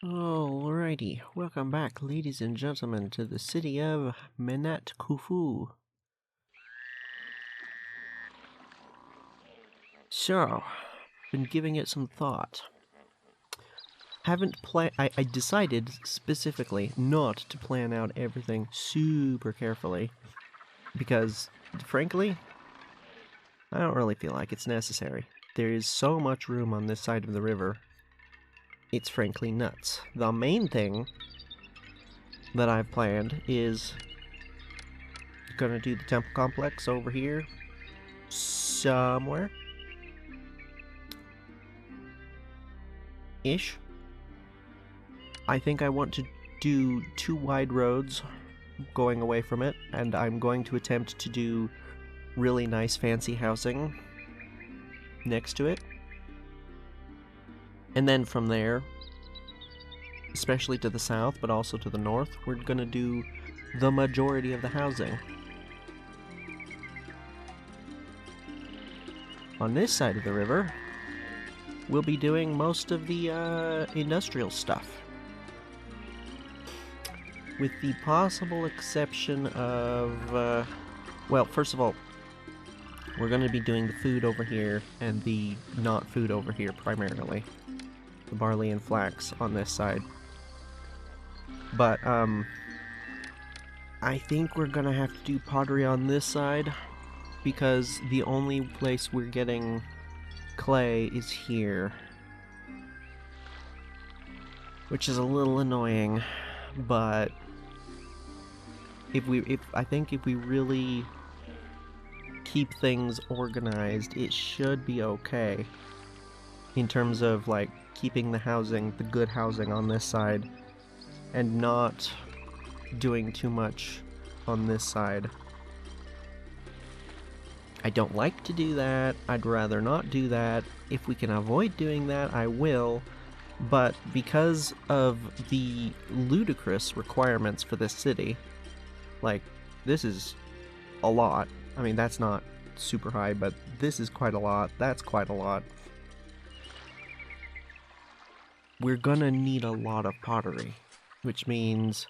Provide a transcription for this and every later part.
Alrighty, welcome back, ladies and gentlemen, to the city of Menat, Khufu. So, been giving it some thought. I decided specifically not to plan out everything super carefully, because, frankly, I don't really feel like it's necessary. There is so much room on this side of the river. It's frankly nuts. The main thing that I've planned is gonna do the temple complex over here somewhere ish. I think I want to do 2 wide roads going away from it, and I'm going to attempt to do really nice fancy housing next to it. And then from there, especially to the south, but also to the north, we're gonna do the majority of the housing. On this side of the river, we'll be doing most of the industrial stuff. With the possible exception of, well, first of all, we're going to be doing the food over here and the not food over here primarily. The barley and flax on this side. But, I think we're going to have to do pottery on this side, because the only place we're getting clay is here. Which is a little annoying, but I think if we really keep things organized, it should be okay in terms of like keeping the good housing on this side and not doing too much on this side. I don't like to do that. I'd rather not do that. If we can avoid doing that, I will. But because of the ludicrous requirements for this city, like, this is a lot. I mean, that's not super high, but this is quite a lot. That's quite a lot. We're gonna need a lot of pottery, which means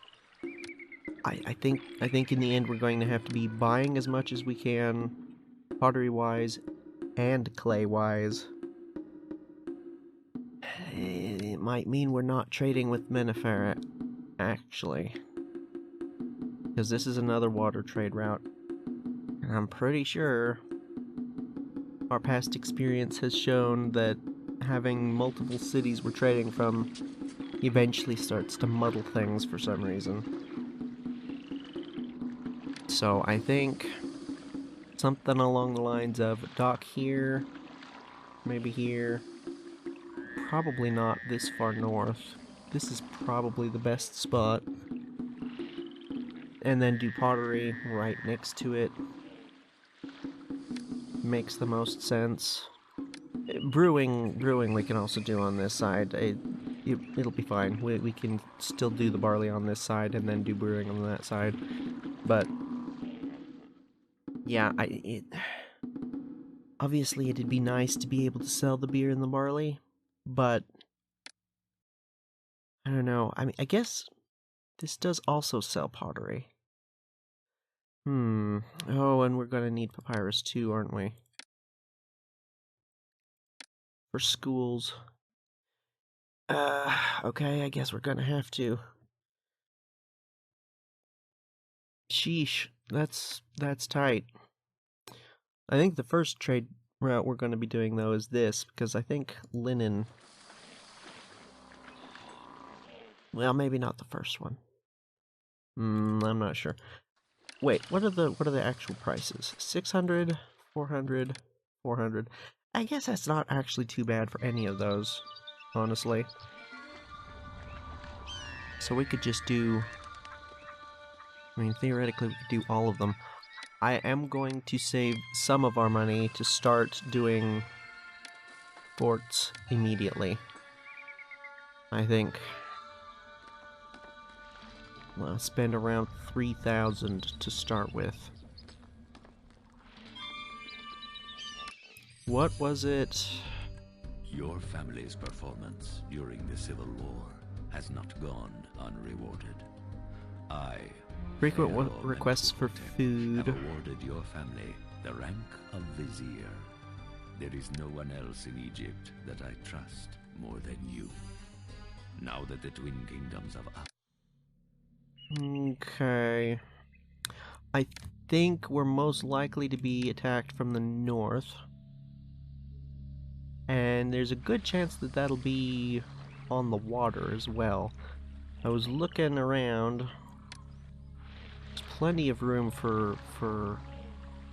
I think in the end we're going to have to be buying as much as we can, pottery-wise and clay-wise. It might mean we're not trading with Menat, actually, because this is another water trade route. And I'm pretty sure our past experience has shown that having multiple cities we're trading from eventually starts to muddle things for some reason. So I think something along the lines of dock here, maybe here, probably not this far north. This is probably the best spot. And then do pottery right next to it. Makes the most sense. Brewing we can also do on this side. It'll be fine. We can still do the barley on this side and then do brewing on that side. But yeah, obviously it'd be nice to be able to sell the beer and the barley, but I don't know. I mean, I guess this does also sell pottery. Oh, and we're gonna need papyrus too, aren't we? For schools. Okay, I guess we're gonna have to. Sheesh, that's tight. I think the first trade route we're gonna be doing, though, is this, because I think linen... Well, maybe not the first one. I'm not sure. Wait, what are the actual prices? 600, 400, 400. I guess that's not actually too bad for any of those, honestly. So we could just do... I mean, theoretically we could do all of them. I am going to save some of our money to start doing forts immediately. I think... Well, spend around 3,000 to start with. What was it? Your family's performance during the Civil War has not gone unrewarded. I, Frequent Pharaoh and requests for Hotep, food. have awarded your family the rank of vizier. There is no one else in Egypt that I trust more than you. Now that the twin kingdoms of Okay. I think we're most likely to be attacked from the north. And there's a good chance that that'll be on the water as well. I was looking around. There's plenty of room for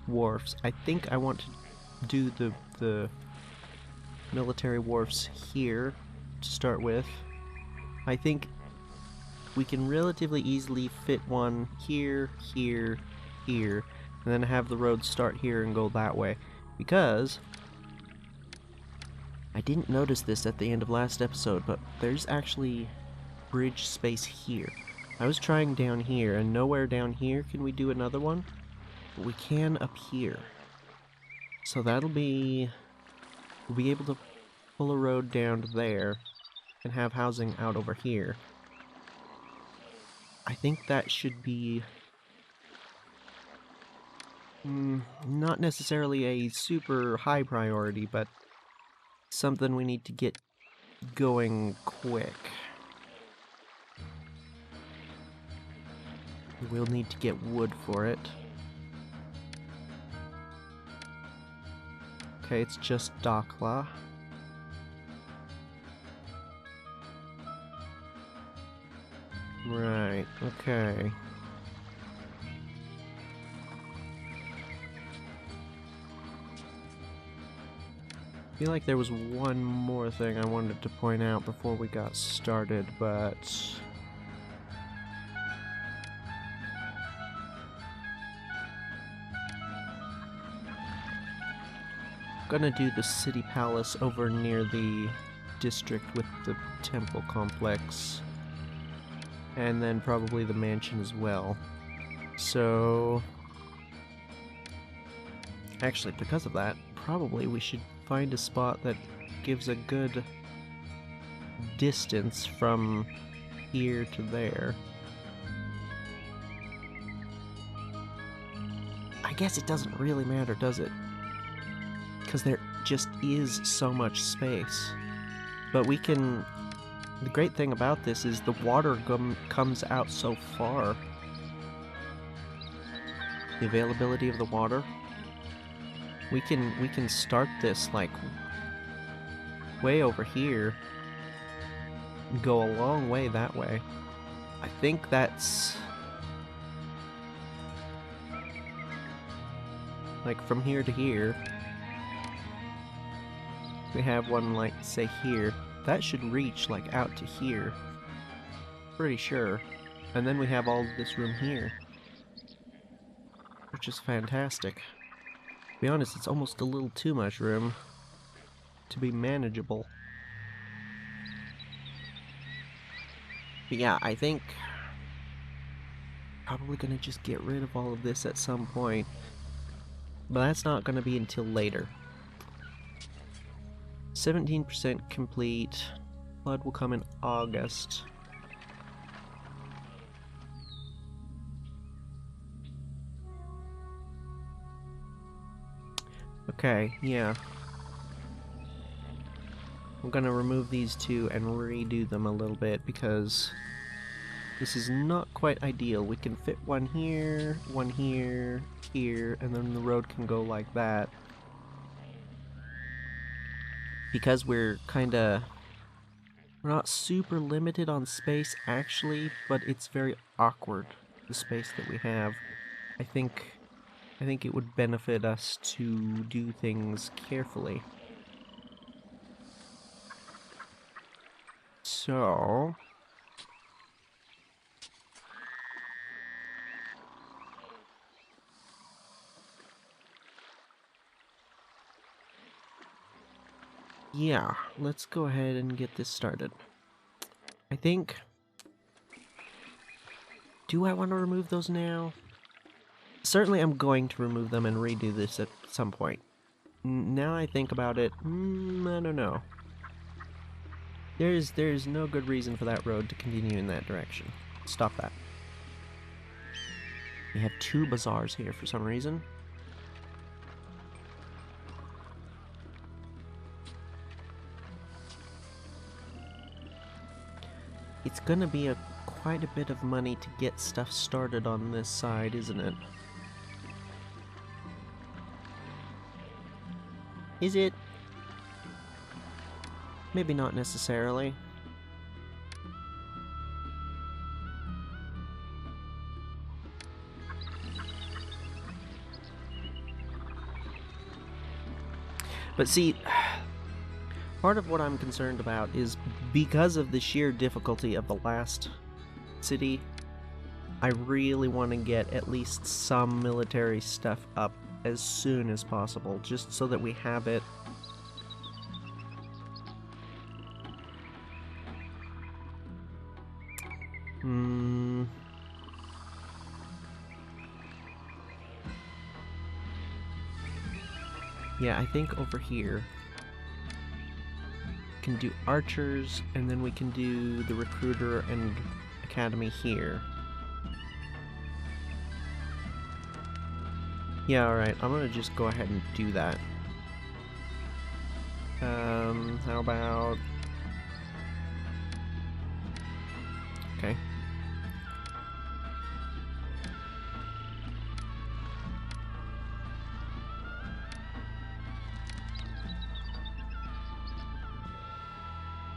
wharfs. I think I want to do the military wharfs here to start with. I think we can relatively easily fit one here, here, here, and then have the road start here and go that way. Because I didn't notice this at the end of last episode, but there's actually bridge space here. I was trying down here, and nowhere down here can we do another one, but we can up here. So that'll be... we'll be able to pull a road down to there and have housing out over here. I think that should be not necessarily a super high priority, but something we need to get going quick. We'll need to get wood for it. Okay, it's just Dakla. Right, okay. I feel like there was one more thing I wanted to point out before we got started, but... gonna do the city palace over near the district with the temple complex. And then probably the mansion as well. So... actually, because of that, probably we should find a spot that gives a good distance from here to there. I guess it doesn't really matter, does it? Because there just is so much space. But we can... the great thing about this is the water comes out so far. The availability of the water. We can start this like way over here and go a long way that way. I think that's like from here to here. We have one like say here. That should reach like out to here. Pretty sure. And then we have all this room here, which is fantastic. To be honest, it's almost a little too much room to be manageable. But yeah, I think probably gonna just get rid of all of this at some point. But that's not gonna be until later. 17% complete. Flood will come in August. Okay, yeah. I'm gonna remove these two and redo them a little bit because this is not quite ideal. We can fit one here, here, and then the road can go like that. Because we're not super limited on space actually, but it's very awkward, the space that we have. I think it would benefit us to do things carefully. So... yeah, let's go ahead and get this started. I think... do I want to remove those now? Certainly I'm going to remove them and redo this at some point. Now I think about it, I don't know. There's no good reason for that road to continue in that direction. Stop that. We have 2 bazaars here for some reason. It's gonna be quite a bit of money to get stuff started on this side, isn't it? Is it? Maybe not necessarily. But see, part of what I'm concerned about is because of the sheer difficulty of the last city, I really want to get at least some military stuff up as soon as possible, just so that we have it. Yeah, I think over here can do archers, and then we can do the recruiter and academy here. Yeah, alright, I'm gonna just go ahead and do that. How about... Okay.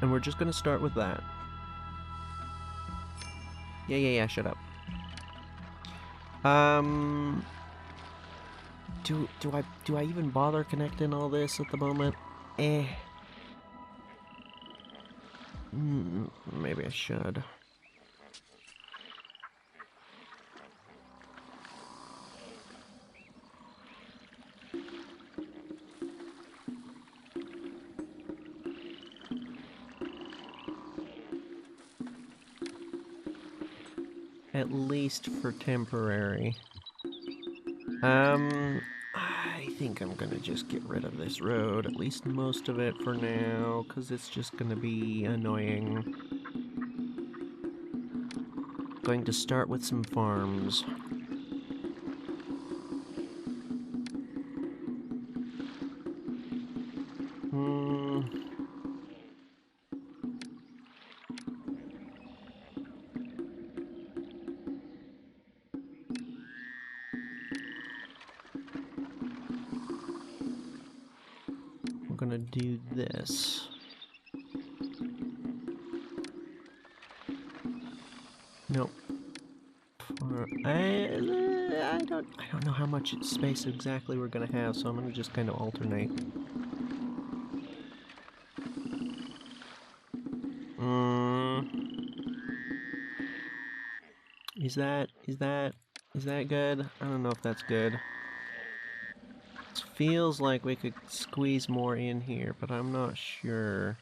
And we're just gonna start with that. Yeah, shut up. Do I even bother connecting all this at the moment? Maybe I should. At least for temporary. I think I'm gonna just get rid of this road, at least most of it for now, because it's just gonna be annoying. Going to start with some farms. Gonna do this. Nope. I don't know how much space exactly we're gonna have, so I'm gonna just kind of alternate. Is that good? I don't know if that's good. It feels like we could squeeze more in here, but I'm not sure.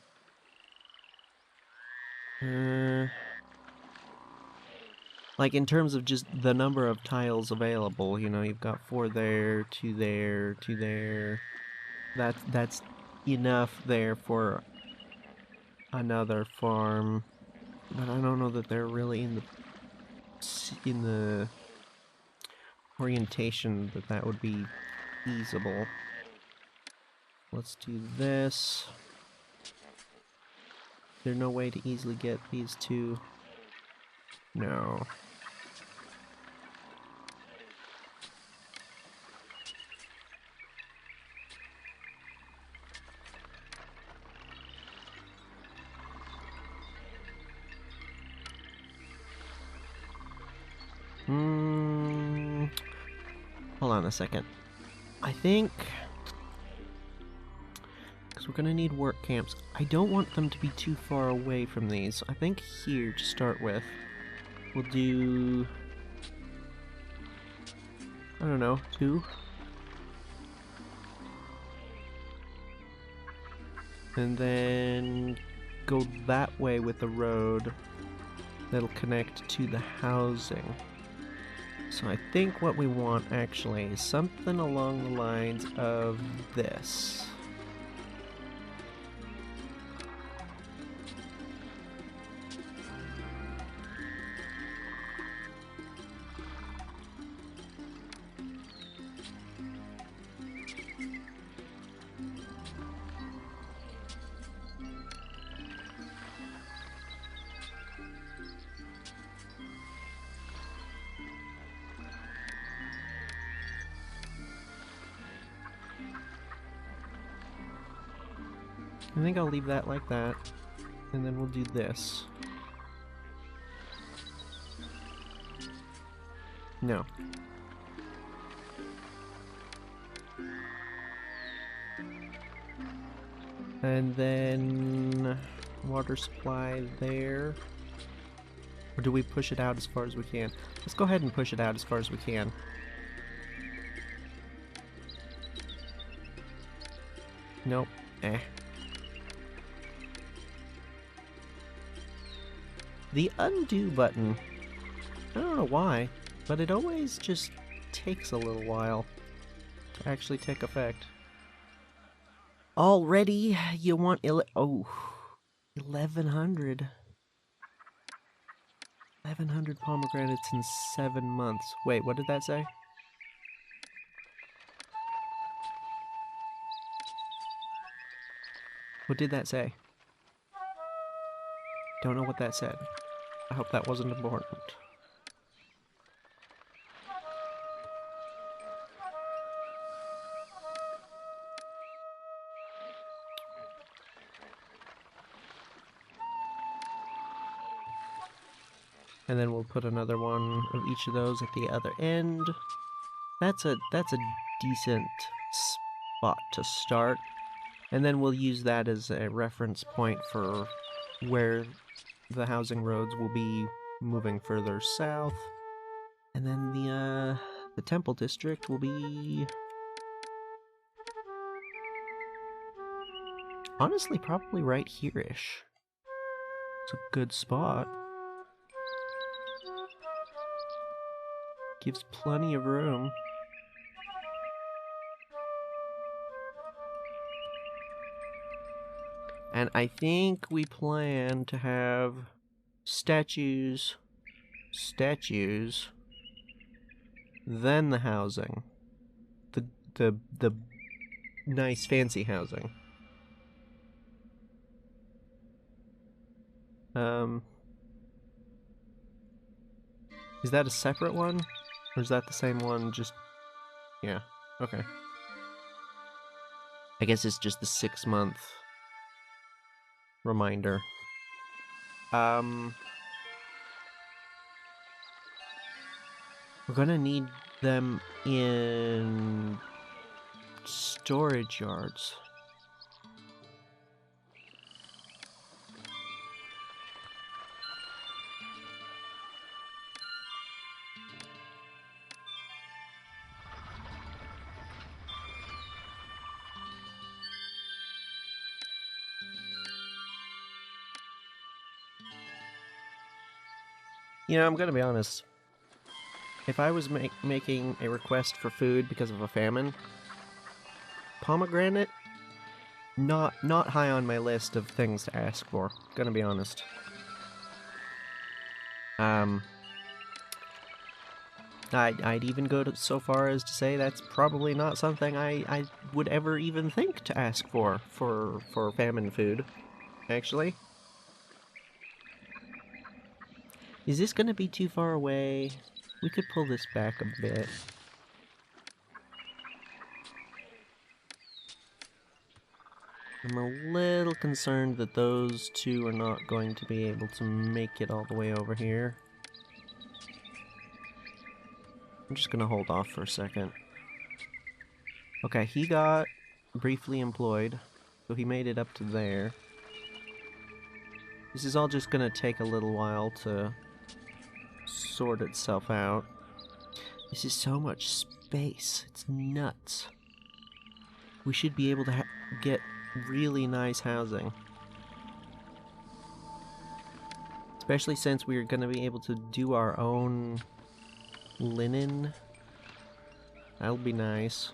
Like in terms of just the number of tiles available, you know, you've got 4 there, 2 there, 2 there. That's enough there for another farm, but I don't know that they're really in the orientation that would be feasible. Let's do this. There's no way to easily get these 2. No. Hold on a second. I think... because we're gonna need work camps. I don't want them to be too far away from these. I think here, to start with, we'll do... I don't know, 2? And then go that way with the road that'll connect to the housing. So I think what we want actually is something along the lines of this. I think I'll leave that like that, and then we'll do this. No. And then water supply there. Or do we push it out as far as we can? Let's go ahead and push it out as far as we can. Nope. Eh. The undo button. I don't know why, but it always just takes a little while to actually take effect. Already, you want 1100. 1100 pomegranates in 7 months. Wait, what did that say? What did that say? Don't know what that said. I hope that wasn't important. And then we'll put another one of each of those at the other end. That's a decent spot to start. And then we'll use that as a reference point for where the housing roads will be moving further south. And then the temple district will be honestly probably right here-ish. It's a good spot. Gives plenty of room. And I think we plan to have statues, then the housing. The nice fancy housing. Is that a separate one? Or is that the same one, just... Yeah, okay. I guess it's just the 6-month reminder. We're gonna need them in storage yards. You know, I'm gonna be honest. If I was making a request for food because of a famine, pomegranate, not high on my list of things to ask for. Gonna be honest. I'd even go so far as to say that's probably not something I would ever even think to ask for famine food, actually. Is this gonna be too far away? We could pull this back a bit. I'm a little concerned that those two are not going to be able to make it all the way over here. I'm just gonna hold off for a second. Okay, he got briefly employed, so he made it up to there. This is all just gonna take a little while to sort itself out. This is so much space. It's nuts. We should be able to get really nice housing. Especially since we're gonna be able to do our own linen. That'll be nice.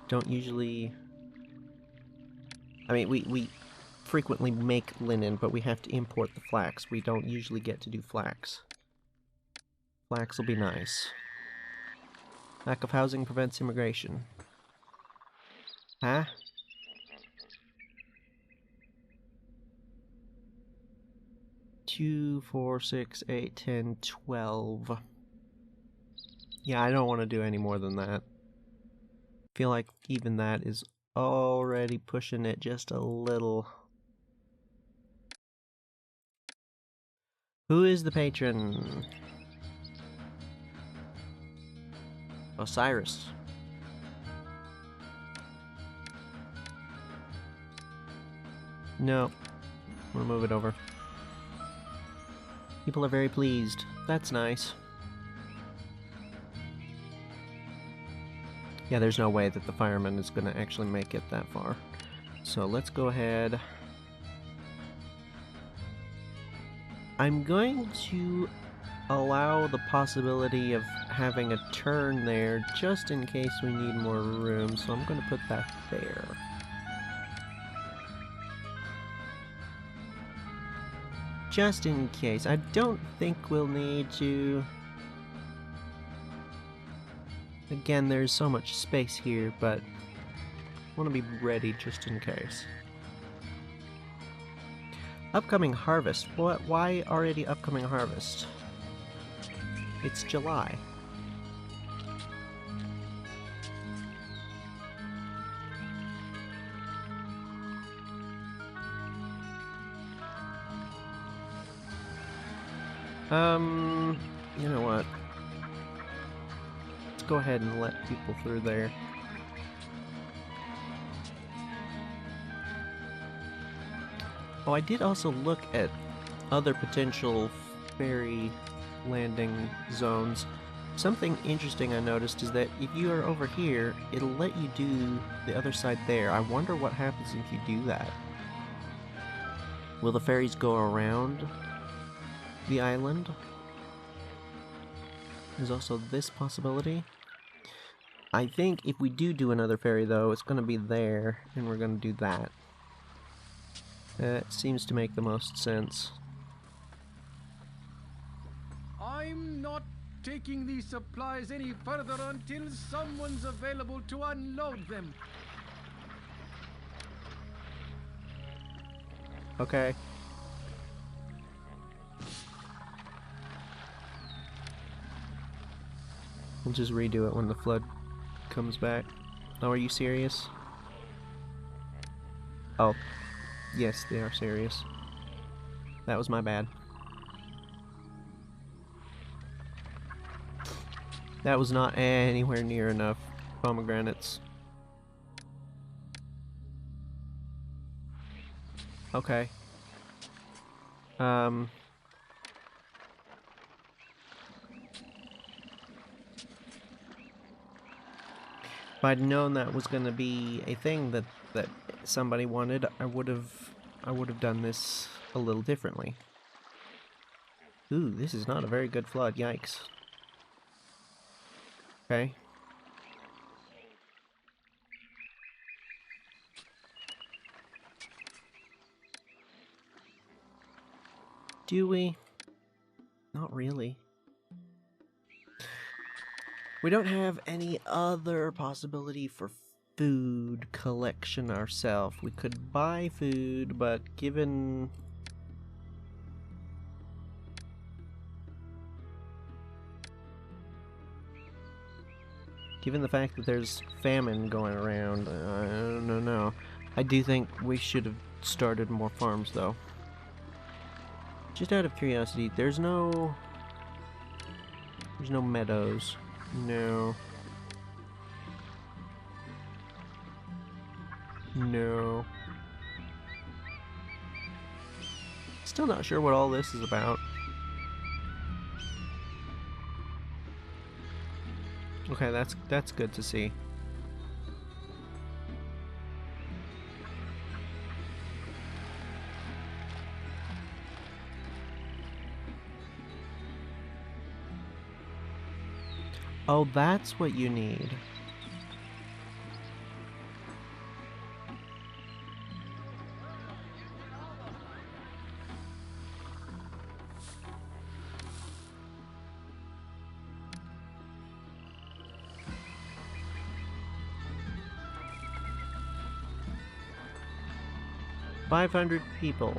Don't usually... I mean, we frequently make linen, but we have to import the flax. We don't usually get to do flax. Flax will be nice. Lack of housing prevents immigration. Huh? Two, 4, 6, 8, 10, 12. Yeah, I don't want to do any more than that. I feel like even that is already pushing it just a little. Who is the patron? Osiris. No. We'll move it over. People are very pleased. That's nice. Yeah, there's no way that the fireman is going to actually make it that far. So let's go ahead. I'm going to allow the possibility of having a turn there just in case we need more room, so I'm going to put that there. Just in case. I don't think we'll need to... Again, there's so much space here, but I want to be ready just in case. Upcoming harvest. What? Why already upcoming harvest? It's July. You know what? Let's go ahead and let people through there. Oh, I did also look at other potential ferry landing zones. Something interesting I noticed is that if you are over here, it'll let you do the other side there. I wonder what happens if you do that. Will the ferries go around the island? There's also this possibility. I think if we do another ferry, though, it's going to be there, and we're going to do that. That seems to make the most sense. I'm not taking these supplies any further until someone's available to unload them. Okay. We'll just redo it when the flood comes back. Oh, are you serious? Oh. Yes, they are serious. That was my bad. That was not anywhere near enough pomegranates. Okay. If I'd known that was going to be a thing that somebody wanted, I would have done this a little differently. Ooh, this is not a very good flood. Yikes. Okay. Do we? Not really. We don't have any other possibility for food collection ourselves. We could buy food, but given the fact that there's famine going around, I don't know. I do think we should have started more farms, though. Just out of curiosity, there's no meadows. No. No. Still not sure what all this is about. Okay, that's good to see. Oh, that's what you need. $500 people.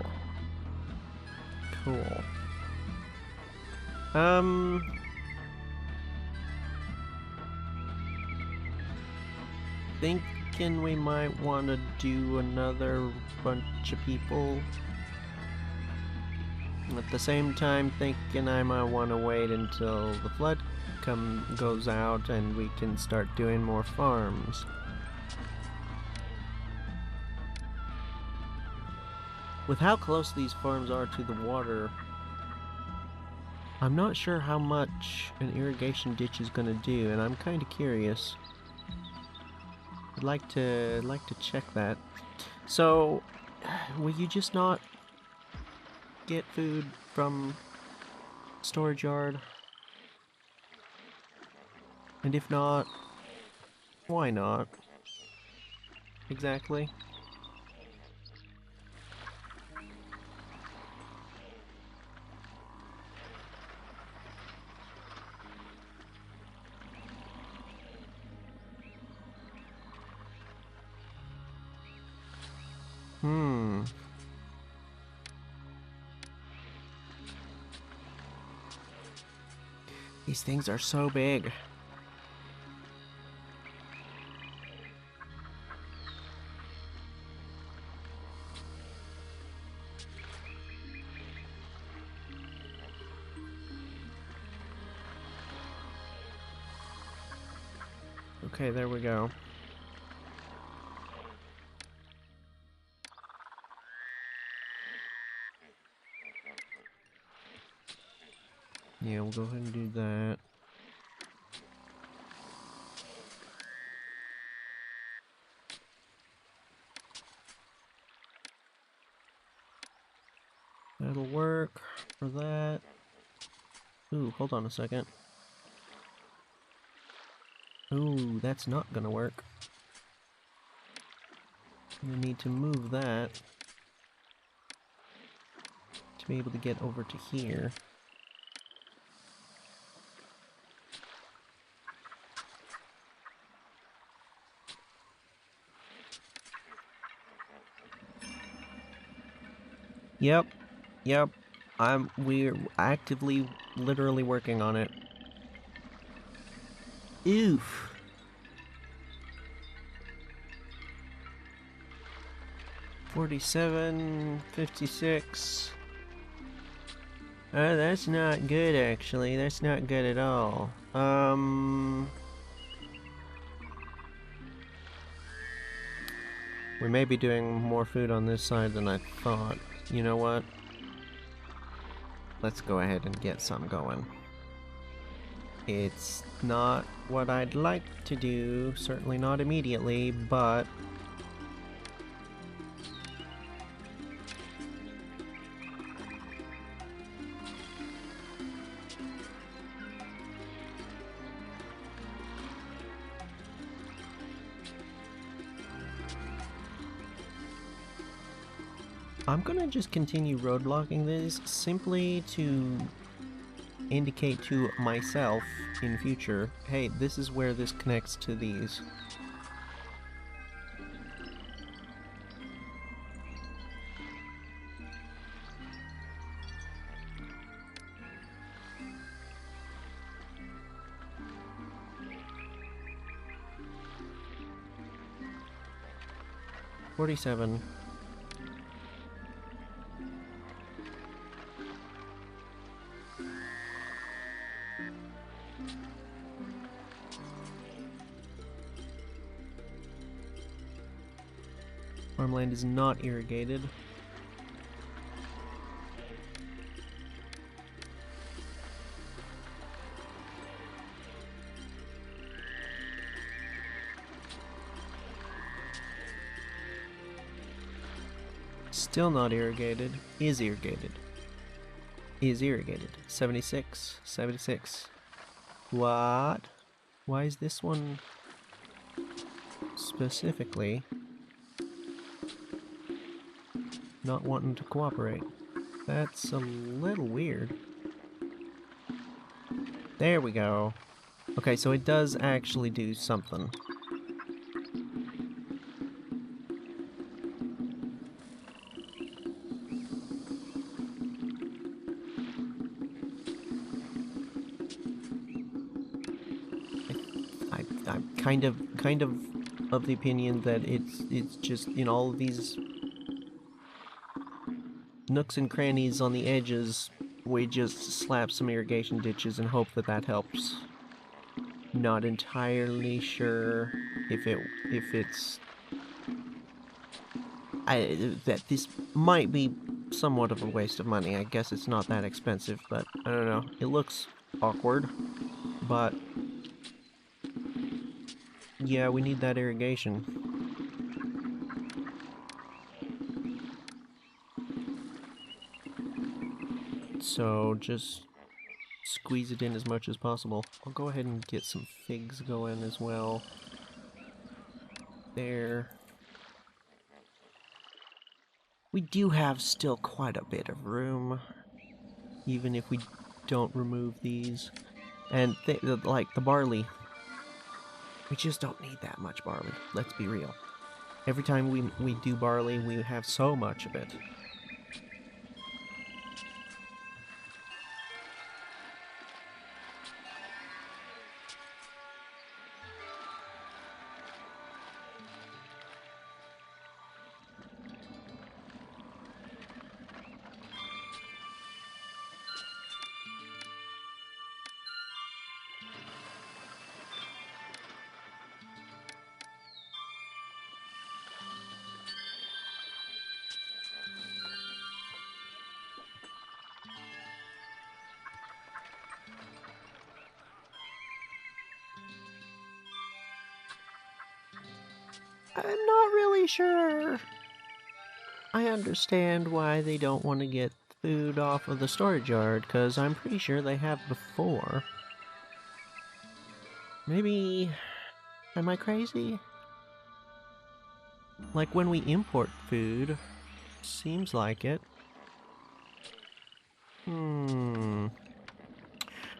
Cool. I think thinking we might want to do another bunch of people. At the same time, thinking I might want to wait until the flood goes out and we can start doing more farms. With how close these farms are to the water, I'm not sure how much an irrigation ditch is going to do, and I'm kind of curious. I'd like to check that. So, will you just not get food from storage yard? And if not, why not? Exactly. These things are so big. Okay, there we go. Yeah, we'll go ahead and do that. That'll work for that. Ooh, hold on a second. Ooh, that's not gonna work. You need to move that to be able to get over to here. Yep. We're actively, literally working on it. Oof. $47, $56. That's not good, actually. That's not good at all. We may be doing more food on this side than I thought. You know what? Let's go ahead and get some going. It's not what I'd like to do, certainly not immediately, but I'm gonna just continue roadblocking this simply to indicate to myself in future, hey, this is where this connects to these. $47. Farmland is not irrigated. Still not irrigated. Is irrigated. Is irrigated. 76. 76. What? Why is this one specifically not wanting to cooperate? That's a little weird. There we go. Okay, so it does actually do something. I'm kind of of the opinion that it's just in all of these nooks and crannies on the edges, we just slap some irrigation ditches and hope that that helps. Not entirely sure if it's that this might be somewhat of a waste of money. I guess it's not that expensive, but I don't know. It looks awkward, but yeah, we need that irrigation. So just squeeze it in as much as possible. I'll go ahead and get some figs going as well. There. We do have still quite a bit of room, even if we don't remove these. And like the barley, we just don't need that much barley. Let's be real. Every time we do barley, we have so much of it. I'm not really sure. I understand why they don't want to get food off of the storage yard, because I'm pretty sure they have before. Maybe... am I crazy? Like when we import food, seems like it.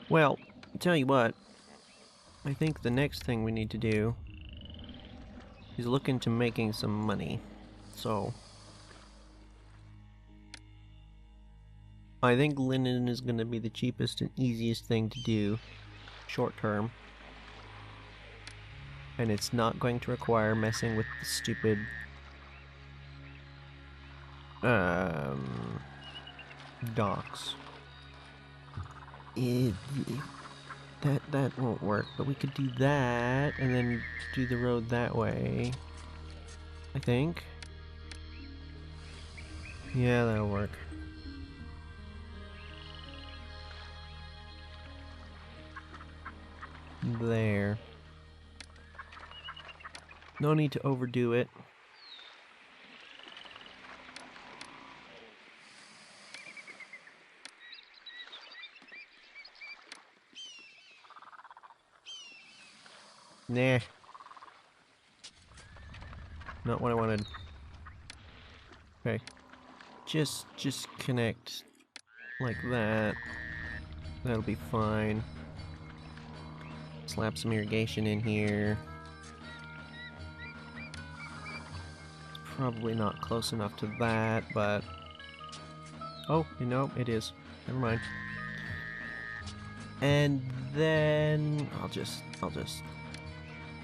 Well, tell you what, I think the next thing we need to do is look into making some money. So, I think linen is going to be the cheapest and easiest thing to do, short term. And it's not going to require messing with the stupid docks. That won't work, but we could do that and then do the road that way, I think. Yeah, that'll work. There. No need to overdo it. Nah. Not what I wanted. Okay. Just connect like that. That'll be fine. Slap some irrigation in here. It's probably not close enough to that, but... oh, you know, it is. Never mind. And then I'll just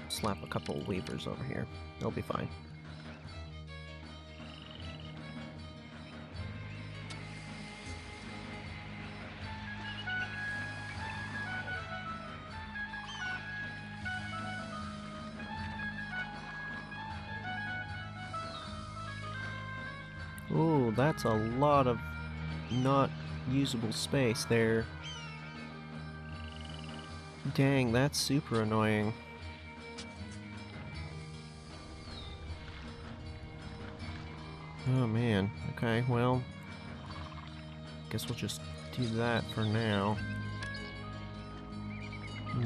slap a couple weavers over here. They'll be fine. Ooh, that's a lot of not usable space there. Dang, that's super annoying. Oh man, okay, well, guess we'll just do that for now.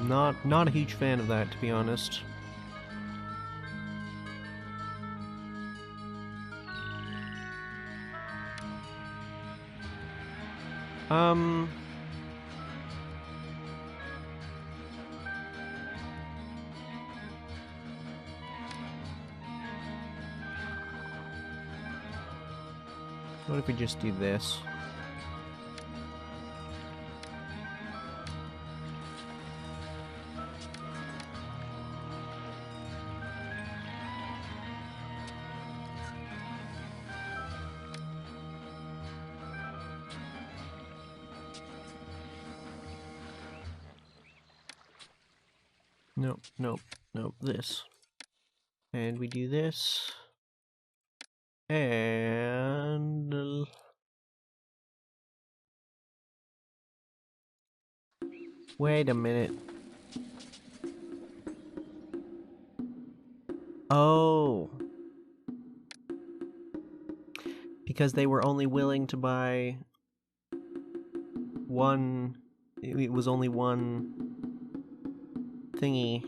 Not a huge fan of that, to be honest. What if we just do this? Nope, nope, nope, this. And we do this. And... wait a minute. Oh. Because they were only willing to buy one... it was only one thingy.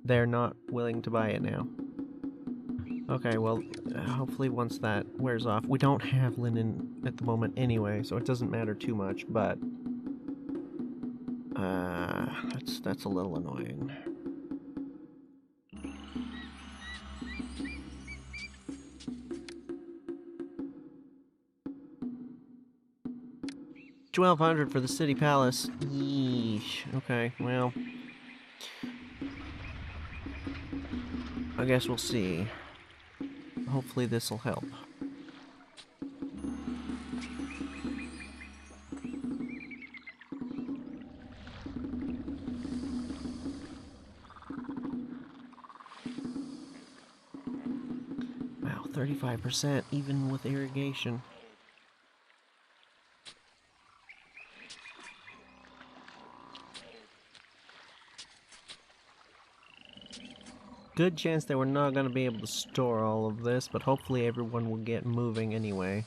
They're not willing to buy it now. Okay, well, hopefully once that wears off... we don't have linen at the moment anyway, so it doesn't matter too much, but... that's a little annoying. $1,200 for the city palace. Yeesh. Okay, well... I guess we'll see. Hopefully this'll help. Wow, 35% even with irrigation. Good chance that we're not going to be able to store all of this, but hopefully everyone will get moving anyway.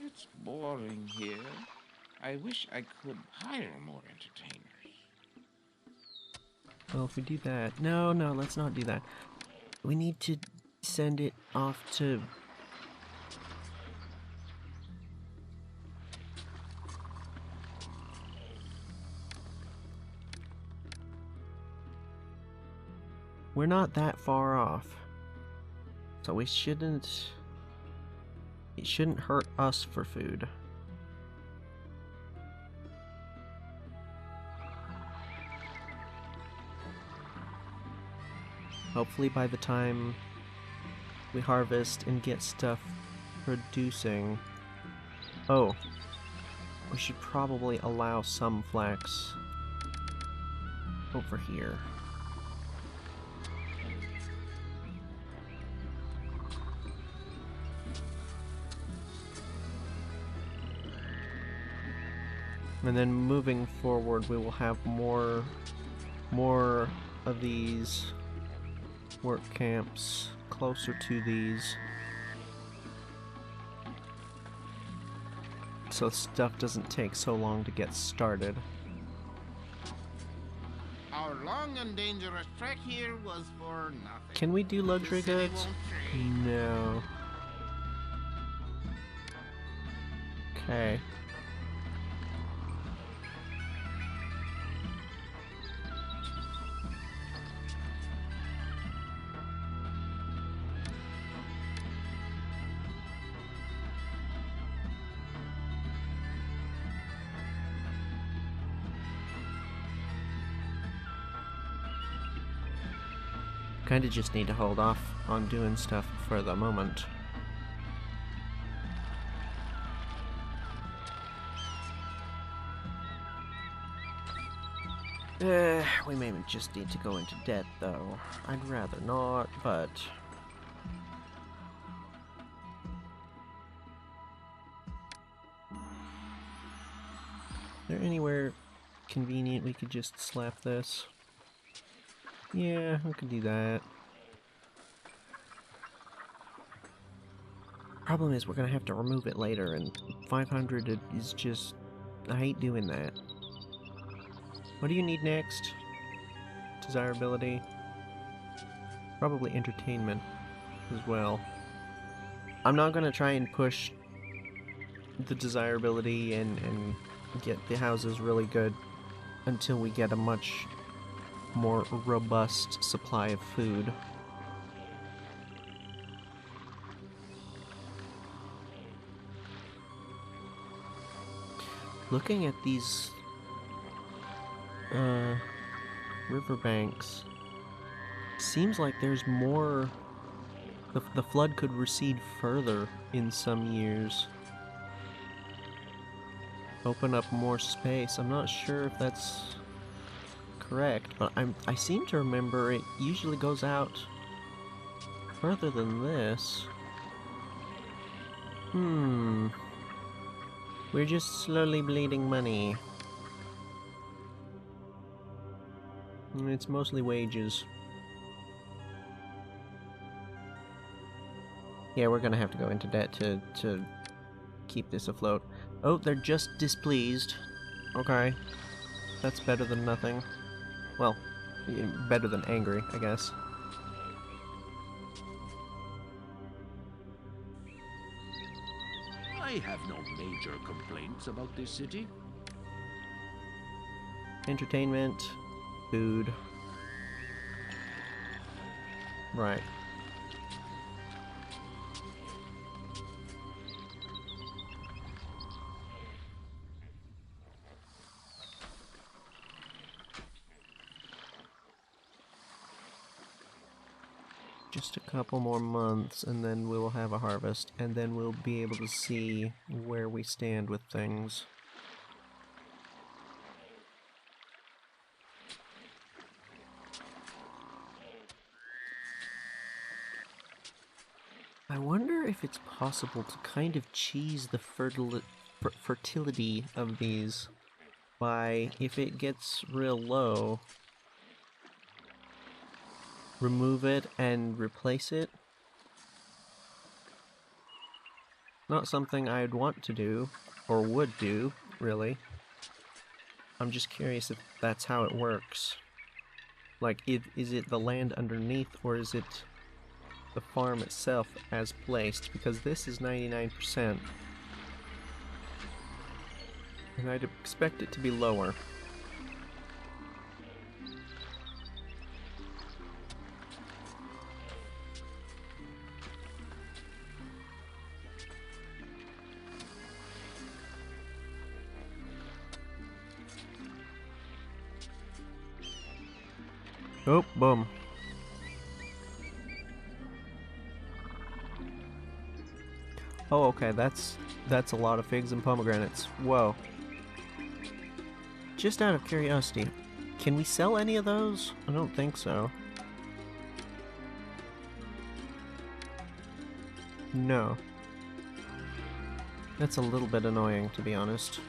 It's boring here. I wish I could hire more entertainers. Well, if we do that... No, let's not do that. We need to send it off to... we're not that far off. So we shouldn't... it shouldn't hurt us for food. Hopefully by the time we harvest and get stuff producing... oh, we should probably allow some flax over here. And then moving forward, we will have more of these work camps closer to these, so stuff doesn't take so long to get started. Our long and dangerous trek here was for nothing. Can we do luxury The city goods? won't trade. No. Okay. Kinda just need to hold off on doing stuff for the moment. We may just need to go into debt though. I'd rather not, but... is there anywhere convenient we could just slap this? Yeah, we could do that. Problem is, we're gonna have to remove it later, and 500 is just... I hate doing that. What do you need next? Desirability. Probably entertainment as well. I'm not gonna try and push the desirability and get the houses really good until we get a much more robust supply of food. Looking at these riverbanks, seems like there's more The flood could recede further in some years. Open up more space. I'm not sure if that's correct, but I seem to remember it usually goes out further than this. We're just slowly bleeding money. It's mostly wages. Yeah, we're gonna have to go into debt to keep this afloat. Oh, they're just displeased. Okay. That's better than nothing. Well, better than angry, I guess. I have no major complaints about this city. Entertainment, food. Right. Just a couple more months and then we'll have a harvest, and then we'll be able to see where we stand with things. I wonder if it's possible to kind of cheese the fertility of these by, if it gets real low, remove it and replace it. Not something I'd want to do, or would do, really. I'm just curious if that's how it works. Like, is it the land underneath, or is it the farm itself as placed? Because this is 99%. And I'd expect it to be lower. Oh, boom. Oh, okay, that's a lot of figs and pomegranates. Whoa. Just out of curiosity, can we sell any of those? I don't think so. No. That's a little bit annoying, to be honest.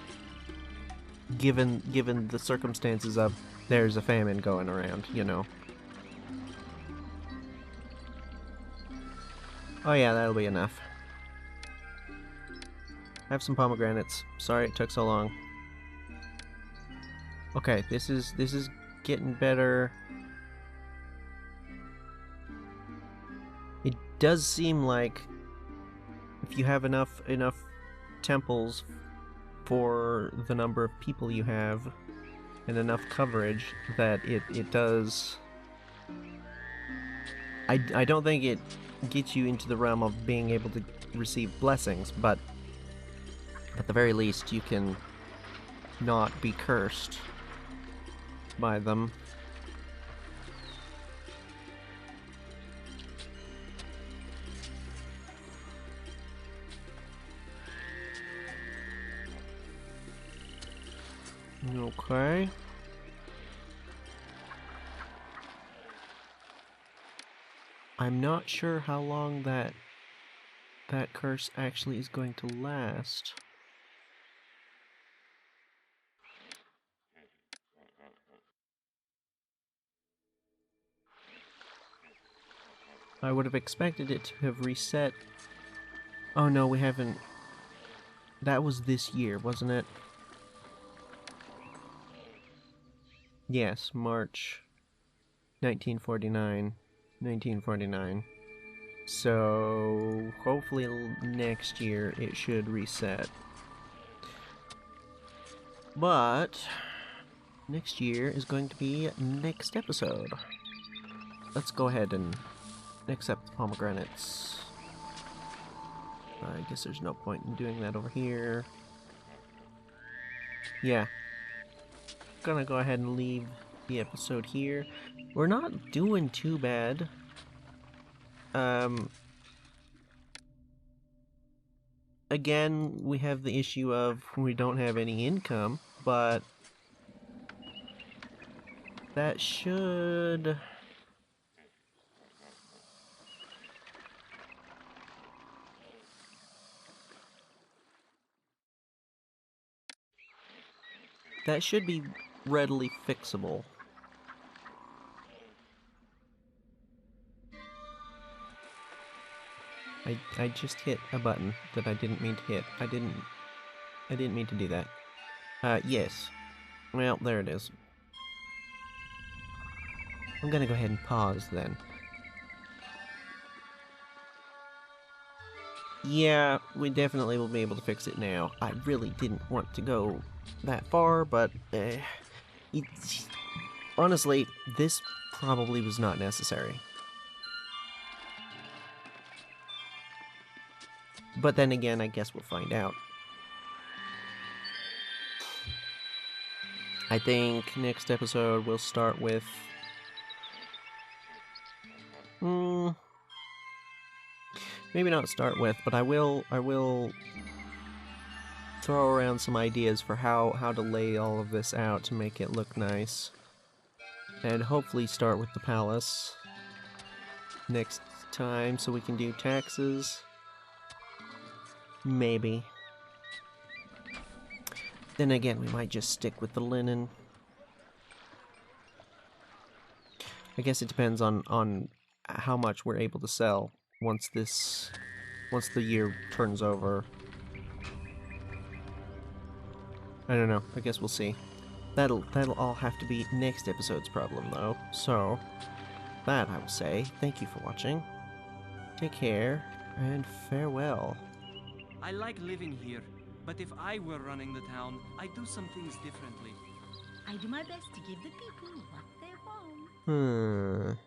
Given the circumstances of there's a famine going around, you know. Oh yeah, that'll be enough. Have some pomegranates. Sorry it took so long. Okay, this is getting better. It does seem like if you have enough temples for the number of people you have and enough coverage that it does. I don't think it gets you into the realm of being able to receive blessings, but at the very least you can not be cursed by them. Okay. I'm not sure how long that curse actually is going to last. I would have expected it to have reset. Oh no, we haven't. That was this year, wasn't it? Yes, March 1949. 1949. So hopefully next year it should reset. But next year is going to be next episode. Let's go ahead and accept the pomegranates. I guess there's no point in doing that over here. Yeah. Gonna go ahead and leave the episode here. We're not doing too bad. again, we have the issue of we don't have any income, but that should... that should be readily fixable. I just hit a button that I didn't mean to hit. I didn't mean to do that. Yes. Well, there it is. I'm gonna go ahead and pause then. Yeah, we definitely will be able to fix it now. I really didn't want to go that far, but honestly, this probably was not necessary. But then again, I guess we'll find out. I think next episode we'll start with... maybe not start with, but I will throw around some ideas for how to lay all of this out to make it look nice. And hopefully start with the palace next time so we can do taxes. Maybe. Then again, we might just stick with the linen. I guess it depends on how much we're able to sell once the year turns over. I don't know. I guess we'll see. That'll all have to be next episode's problem, though. So, that I will say. Thank you for watching. Take care, and farewell. I like living here, but if I were running the town, I'd do some things differently. I do my best to give the people what they want.